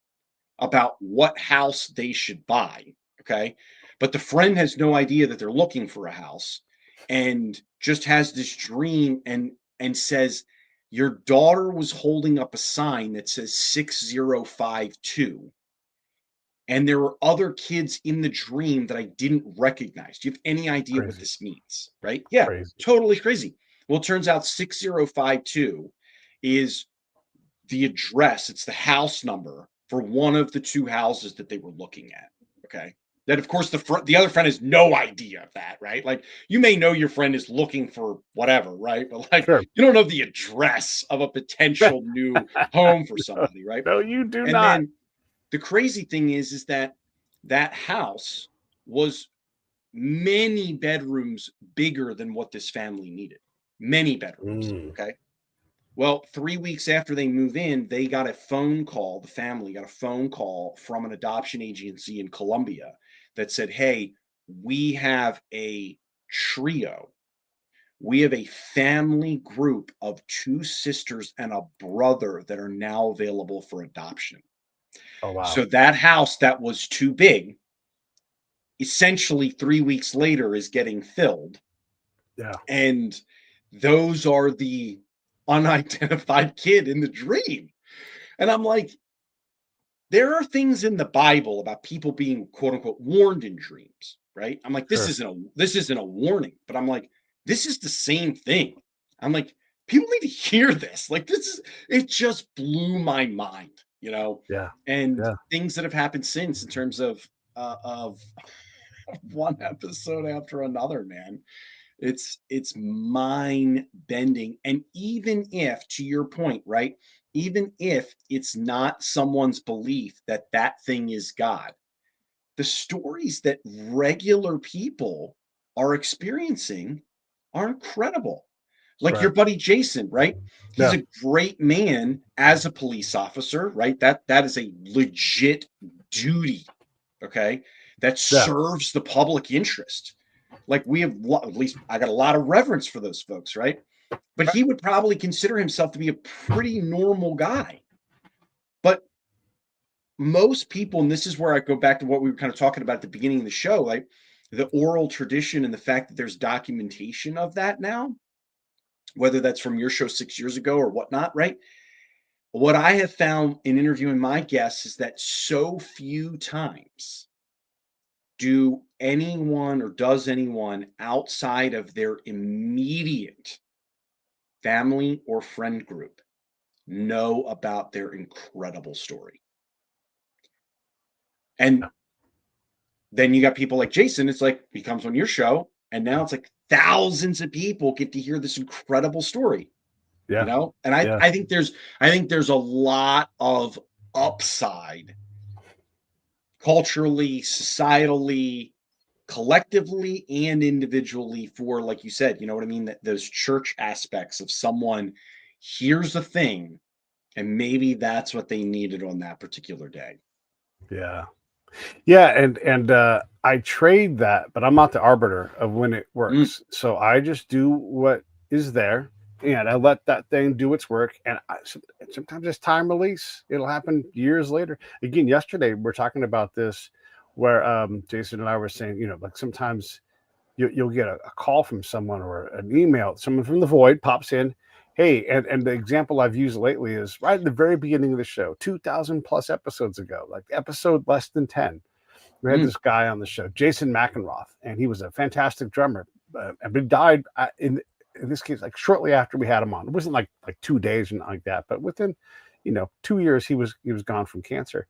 about what house they should buy. Okay. But the friend has no idea that they're looking for a house, and just has this dream, and says, your daughter was holding up a sign that says 6052, and there were other kids in the dream that I didn't recognize. Do you have any idea what crazy, this means? Right? Yeah, crazy. totally crazy. Well, it turns out 6052 is the address, it's the house number for one of the two houses that they were looking at. Okay. That, of course, the other friend has no idea of that, right? Like, you may know your friend is looking for whatever, right? But like, Sure. you don't know the address of a potential new home for No, somebody, right? no, you do And not. then the crazy thing is that that house was many bedrooms bigger than what this family needed. Many bedrooms. Mm. Okay. Well, 3 weeks after they move in, they got a phone call. The family got a phone call from an adoption agency in Colombia that said, hey, we have a trio. We have a family group of two sisters and a brother that are now available for adoption. Oh wow. So that house that was too big, essentially 3 weeks later, is getting filled. Yeah, And those are the unidentified kid in the dream. And I'm like, there are things in the Bible about people being quote unquote warned in dreams, right? I'm like, this sure. isn't a this isn't a warning, but I'm like, this is the same thing. I'm like, people need to hear this. Like, this is it just blew my mind. Yeah, And yeah. things that have happened since, in terms of one episode after another, man. It's mind bending. And even if, to your point, right? Even if it's not someone's belief that that thing is God, the stories that regular people are experiencing are incredible. Like your Right. buddy Jason, right? He's Yeah. a great man as a police officer, right? That is a legit duty, okay? That Yeah. serves the public interest. Like we have, at least I got a lot of reverence for those folks, right? But Right. he would probably consider himself to be a pretty normal guy. But most people, and this is where I go back to what we were kind of talking about at the beginning of the show, like the oral tradition and the fact that there's documentation of that now, whether that's from your show 6 years ago or whatnot, right? What I have found in interviewing my guests is that so few times do anyone or does anyone outside of their immediate family or friend group know about their incredible story. And then you got people like Jason, it's like he comes on your show, and now it's like thousands of people get to hear this incredible story, you Yeah. know? And I, Yeah. I think there's I think there's a lot of upside culturally, societally, collectively, and individually for, like you said, you know what I mean? That those church aspects of someone hears a thing, and maybe that's what they needed on that particular day. Yeah. Yeah, and I trade that, but I'm not the arbiter of when it Mm, works. So I just do what is there, and I let that thing do its work. And sometimes it's time release. It'll happen years later. Again, yesterday we're talking about this, where Jason and I were saying, like sometimes you'll get a call from someone or an email, someone from the void pops in. Hey, and the example I've used lately is right at the very beginning of the show, 2,000 plus episodes ago, like episode less than 10. We had mm, this guy on the show, Jason McEnroth, and he was a fantastic drummer. But he died in this case like shortly after we had him on. It wasn't like 2 days and like that, but within 2 years he was gone from cancer,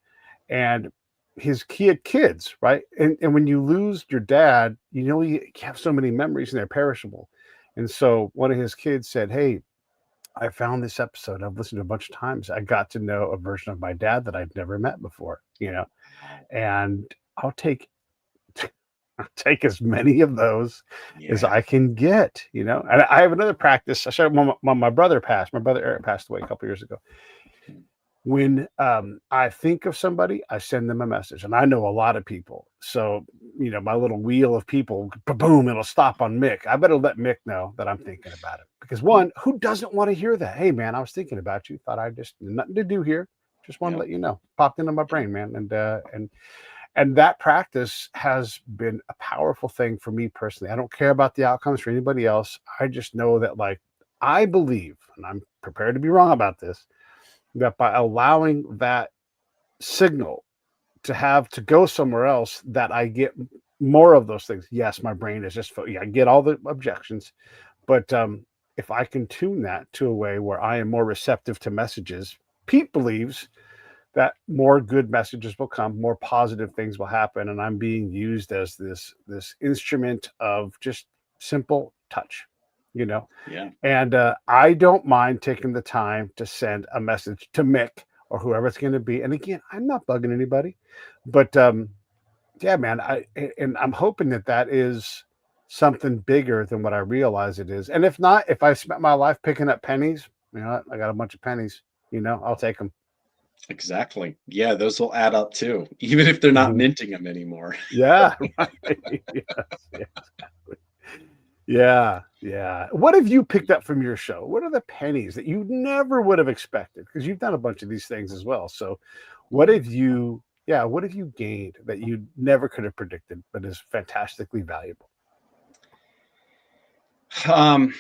and he had kids, right? And when you lose your dad, you have so many memories and they're perishable. And so one of his kids said, "Hey, I found this episode. I've listened to it a bunch of times. I got to know a version of my dad that I'd never met before, wow. and I'll take I'll take as many of those as Yeah. I can get. And I have another practice. I started when my brother passed. My brother Eric passed away a couple years ago. When I think of somebody, I send them a message, and I know a lot of people. So my little wheel of people, boom, it'll stop on Mick. I better let Mick know that I'm thinking about him because Mm, one, who doesn't want to hear that? Hey, man, I was thinking about you. Thought I just nothing to do here. Just want to yep, let you know. Popped into my yep, brain, man, and that practice has been a powerful thing for me personally. I don't care about the outcomes for anybody else. I just know that, like, I believe, and I'm prepared to be wrong about this, that by allowing that signal to go somewhere else, that I get more of those things. Yes, my brain is just, yeah, I get all the objections, but if I can tune that to a way where I am more receptive to messages, Pete believes that more good messages will come, more positive things will happen, and I'm being used as this instrument of just simple touch, you know. yeah. And I don't mind taking the time to send a message to Mick or whoever it's going to be. And again, I'm not bugging anybody, but yeah, man, and I'm hoping that that is something bigger than what I realize it is. And if not, if I spent my life picking up pennies, I got a bunch of pennies, I'll take them. Exactly. Yeah, those will add up too, even if they're not Mhm. minting them anymore. Yeah, right. Yes, yes. Yeah, yeah. What have you picked up from your show? What are the pennies that you never would have expected? Because you've done a bunch of these things as well. So, what have you gained that you never could have predicted, but is fantastically valuable? Um,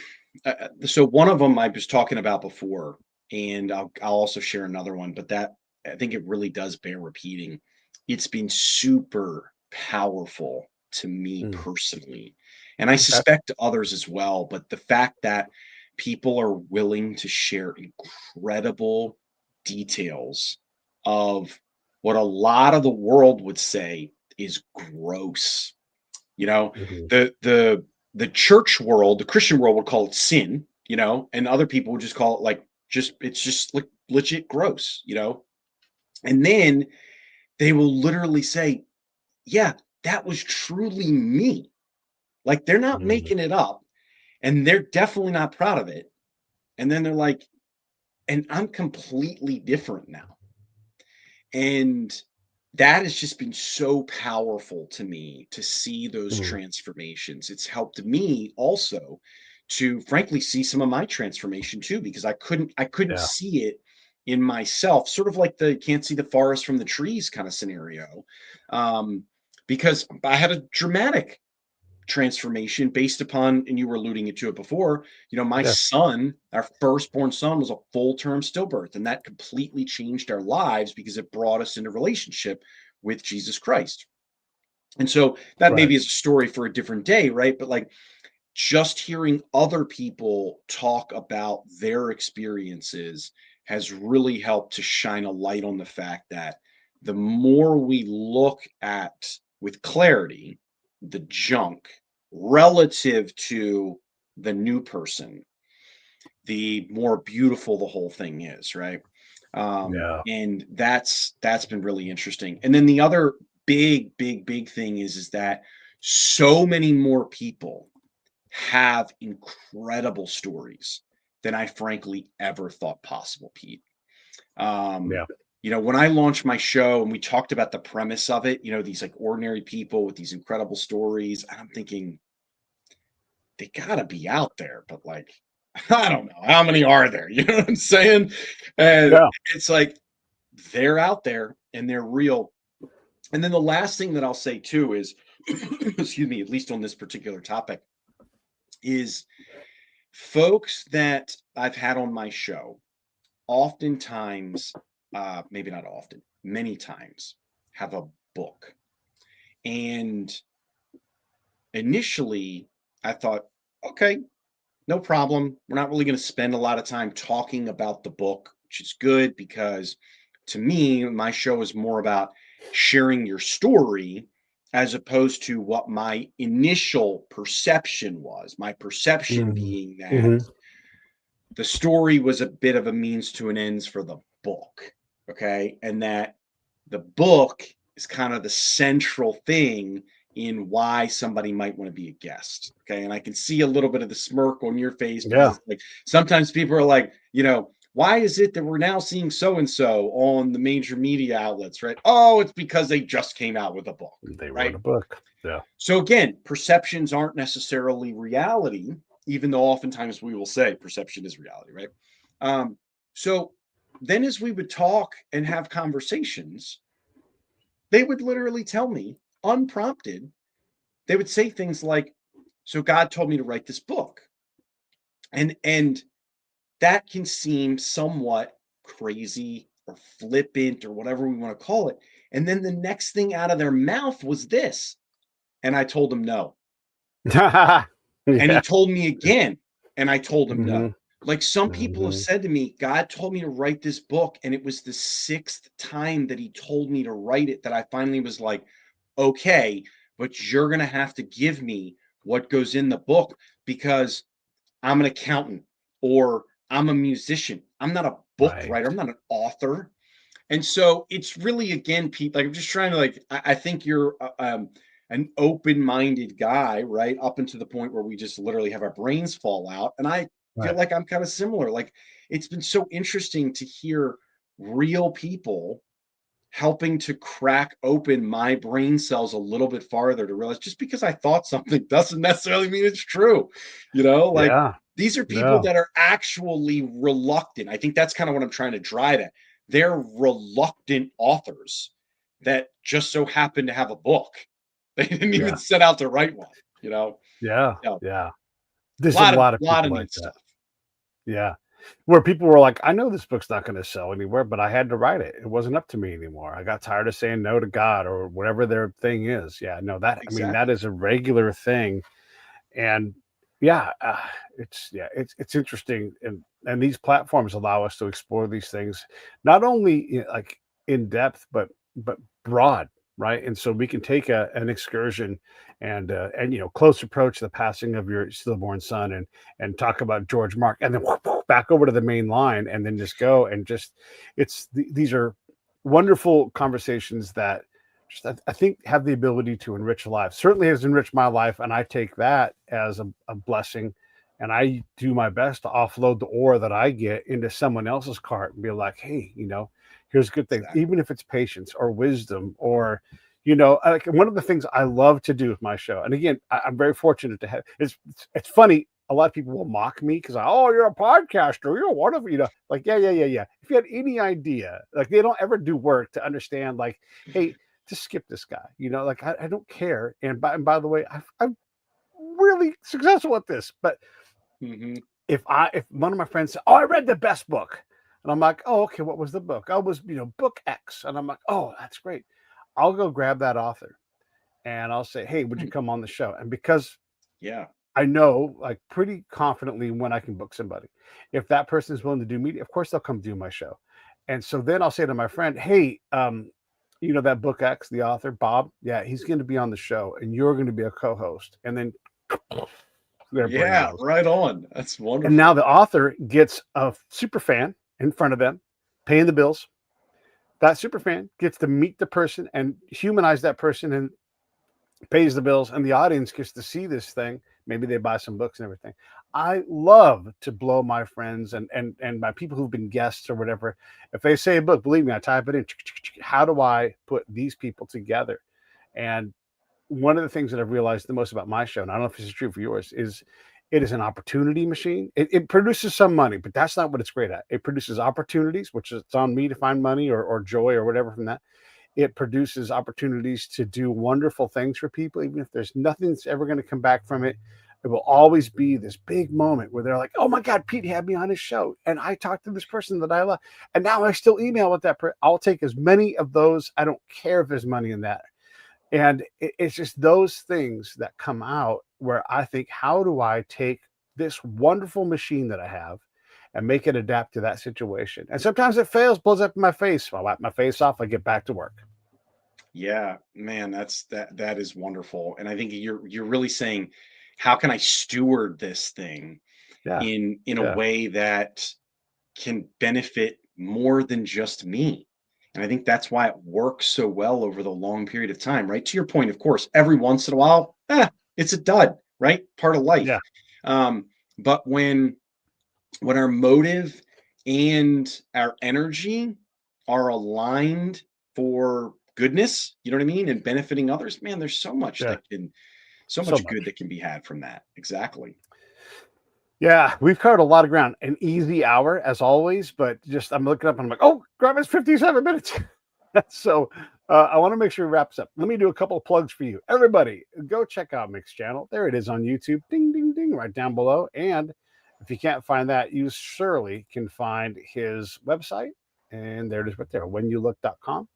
so one of them I was talking about before, and I'll also share another one, but that I think it really does bear repeating. It's been super powerful to me Mm, personally, and I okay. suspect to others as well. But the fact that people are willing to share incredible details of what a lot of the world would say is gross. You know, Mhm. the church world, the Christian world would call it sin, and other people would just call it like just it's just like legit gross. And then they will literally say, yeah, that was truly me. Like, they're not Mm, making it up, and they're definitely not proud of it. And then they're like, and I'm completely different now. And that has just been so powerful to me to see those mm, transformations. It's helped me also to frankly see some of my transformation too, because I couldn't yeah, see it in myself, sort of like the can't see the forest from the trees kind of scenario. Um, because I had a dramatic transformation based upon, and you were alluding to it before, my yeah, son, our firstborn son, was a full-term stillbirth, and that completely changed our lives because it brought us into relationship with Jesus Christ. And so that right. maybe is a story for a different day, right? But like, just hearing other people talk about their experiences has really helped to shine a light on the fact that the more we look at with clarity the junk relative to the new person, the more beautiful the whole thing is, right? Yeah, And that's been really interesting. And then the other big thing is that so many more people have incredible stories than I frankly ever thought possible, Pete. Um, yeah, when I launched my show and we talked about the premise of it, these like ordinary people with these incredible stories, and I'm thinking they gotta be out there, but like, I don't know how many are there. You know what I'm saying? And yeah. it's like they're out there and they're real. And then the last thing that I'll say too is, excuse me, at least on this particular topic, is folks that I've had on my show oftentimes, maybe not often, many times, have a book. And initially, I thought, okay, no problem. We're not really going to spend a lot of time talking about the book, which is good because to me, my show is more about sharing your story as opposed to what my initial perception was. My perception Mm, being that hmm. the story was a bit of a means to an ends for the book. Okay. And that the book is kind of the central thing in why somebody might want to be a guest. Okay. And I can see a little bit of the smirk on your face because Yeah, it's like sometimes people are like, why is it that we're now seeing so and so on the major media outlets, right? Oh, it's because they just came out with a book, they wrote right? a book. Yeah, So again, perceptions aren't necessarily reality, even though oftentimes we will say perception is reality, right? Um, so then as we would talk and have conversations, they would literally tell me unprompted, they would say things like, so God told me to write this book. And that can seem somewhat crazy or flippant or whatever we want to call it. And then the next thing out of their mouth was this. And I told them no. And he yeah. told me again, and I told him Hmm, no. Like some people have hmm. said to me, God told me to write this book, and it was the sixth time that he told me to write it that I finally was like, okay, but you're going to have to give me what goes in the book because I'm an accountant or I'm a musician. I'm not a book Right. writer. I'm not an author. And so it's really, again, Pete, like I'm just trying to like, I think you're an open-minded guy, right? Up until the point where we just literally have our brains fall out. And I feel Right. like I'm kind of similar. Like it's been so interesting to hear real people helping to crack open my brain cells a little bit farther to realize just because I thought something doesn't necessarily mean it's true. Like Yeah. these are people No. that are actually reluctant. I think that's kind of what I'm trying to drive at. They're reluctant authors that just so happen to have a book. They didn't even Yeah. set out to write one, you know. Yeah. So, Yeah. There's a lot of lot of lot people of like neat that. stuff. Yeah. Where people were like, I know this book's not going to sell anywhere, but I had to write it. It wasn't up to me anymore. I got tired of saying no to God or whatever their thing is. Yeah. No, I mean, that Exactly. is a regular thing. And yeah, it's interesting. And these platforms allow us to explore these things, not only like in depth, but broad, right? And so we can take an excursion and close approach the passing of your stillborn son and talk about George Mark and then back over to the main line and then just go and just these are wonderful conversations that just I think have the ability to enrich lives. Certainly has enriched my life, and I take that as a blessing. And I do my best to offload the ore that I get into someone else's cart and be like, hey, here's good things, Exactly. even if it's patience or wisdom or like one of the things I love to do with my show. And again, I'm very fortunate to have it's funny. A lot of people will mock me because you're a podcaster, you're wonderful, like yeah. If you had any idea, like they don't ever do work to understand, like, hey, just skip this guy, like I don't care. And by the way, I'm really successful at this. But Hmm. if one of my friends said, "Oh, I read the best book," and I'm like, "Oh, okay, what was the book?" "Oh, it was book X," and I'm like, "Oh, that's great." I'll go grab that author and I'll say, "Hey, would you come on the show?" And because Yeah. I know, like, pretty confidently when I can book somebody, if that person is willing to do media, of course they'll come do my show. And so then I'll say to my friend, "Hey, that book X, the author, Bob, yeah, he's going to be on the show, and you're going to be a co-host." And then their brain Yeah. goes. Right on. That's And now wonderful. the author gets a super fan in front of them, paying the bills. That super fan gets to meet the person and humanize that person and pays the bills, and the audience gets to see this thing. Maybe they buy some books and everything. I love to blow my friends and my people who've been guests or whatever. If they say a book, believe me, I type it in. How do I put these people together? And one of the things that I've realized the most about my show, and I don't know if this is true for yours, is it is an opportunity machine. It produces some money, but that's not what it's great at. It produces opportunities, which is it's on me to find money or joy or whatever from that. It produces opportunities to do wonderful things for people, even if there's nothing that's ever going to come back from it. It will always be this big moment where they're like, "Oh my God, Pete had me on his show, and I talked to this person that I love, and now I still email with that person." I'll take as many of those. I don't care if there's money in that. And it's just those things that come out where I think, how do I take this wonderful machine that I have and make it adapt to that situation? And sometimes it fails, blows up in my face. I wipe my face off, I get back to work. Yeah, man, that is wonderful. And I think you're really saying, how can I steward this thing Yeah. in a Yeah. way that can benefit more than just me? And I think that's why it works so well over the long period of time, right? To your point, of course, every once in a while, it's a dud, right? Part of life. Yeah. But when our motive and our energy are aligned for goodness, you know what I mean, and benefiting others, man, there's Yeah. so So much good much. that can be had from that. Exactly. Yeah. We've covered a lot of ground. An easy hour as always, but just I'm looking up and I'm like, oh, grab us 57 minutes. So I want to make sure we wrap this up. Let me do a couple of plugs for you. Everybody, go check out Mick's channel. There it is on YouTube. Ding, ding, ding, right down below. And if you can't find that, you surely can find his website. And there it is right there, whenyoulook.com.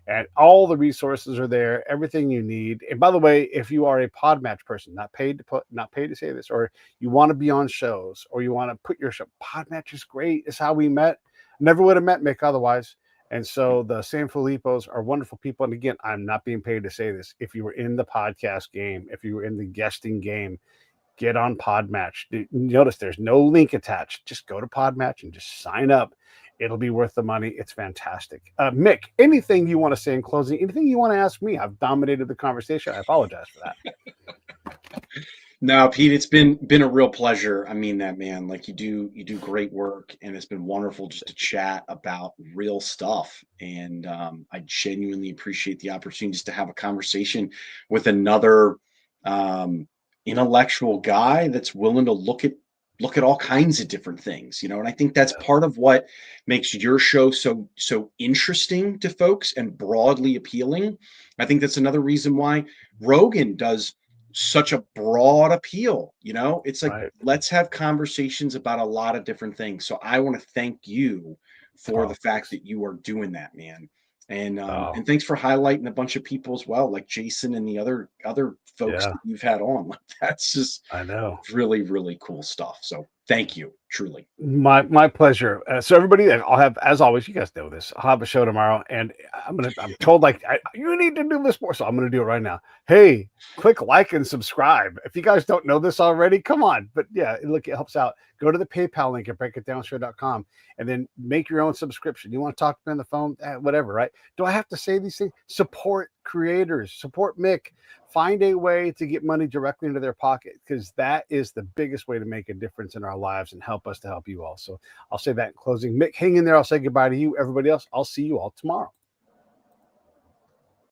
And all the resources are there, everything you need. And by the way, if you are a Podmatch person, not paid to say this, or you want to be on shows, or you want to put your show, Podmatch is great. It's how we met. Never would have met Mick otherwise. And so the San Filipos are wonderful people. And again, I'm not being paid to say this. If you were in the podcast game, if you were in the guesting game, get on Podmatch. Notice there's no link attached. Just go to Podmatch and just sign up. It'll be worth the money. It's fantastic. Mick, anything you want to say in closing? Anything you want to ask me? I've dominated the conversation. I apologize for that. No, Pete, it's been a real pleasure. I mean that, man. Like you do great work, and it's been wonderful just to chat about real stuff. And I genuinely appreciate the opportunity just to have a conversation with another um, intellectual guy that's willing to look at all kinds of different things, And I think that's Yeah, part of what makes your show so interesting to folks and broadly appealing. I think that's another reason why Rogan does such a broad appeal. It's like, right. let's have conversations about a lot of different things. So I want to thank you for the Oh, fact thanks. that you are doing that, man. And Oh, thanks for highlighting a bunch of people as well, like Jason and the other folks yeah, that you've had on. Like, that's just I know. really, really cool stuff. So thank you, truly. My pleasure. So everybody, I'll have, as always, you guys know this. I'll have a show tomorrow, and I'm told, like, you need to do this more, so I'm gonna do it right now. Hey, click like and subscribe. If you guys don't know this already, come on. But yeah, look, it helps out. Go to the PayPal link at breakitdownshow.com and then make your own subscription. You want to talk to me on the phone, whatever, right? Do I have to say these things? Support creators, support Mick. Find a way to get money directly into their pocket, because that is the biggest way to make a difference in our lives and help us to help you all. So I'll say that in closing. Mick, hang in there. I'll say goodbye to you. Everybody else, I'll see you all tomorrow.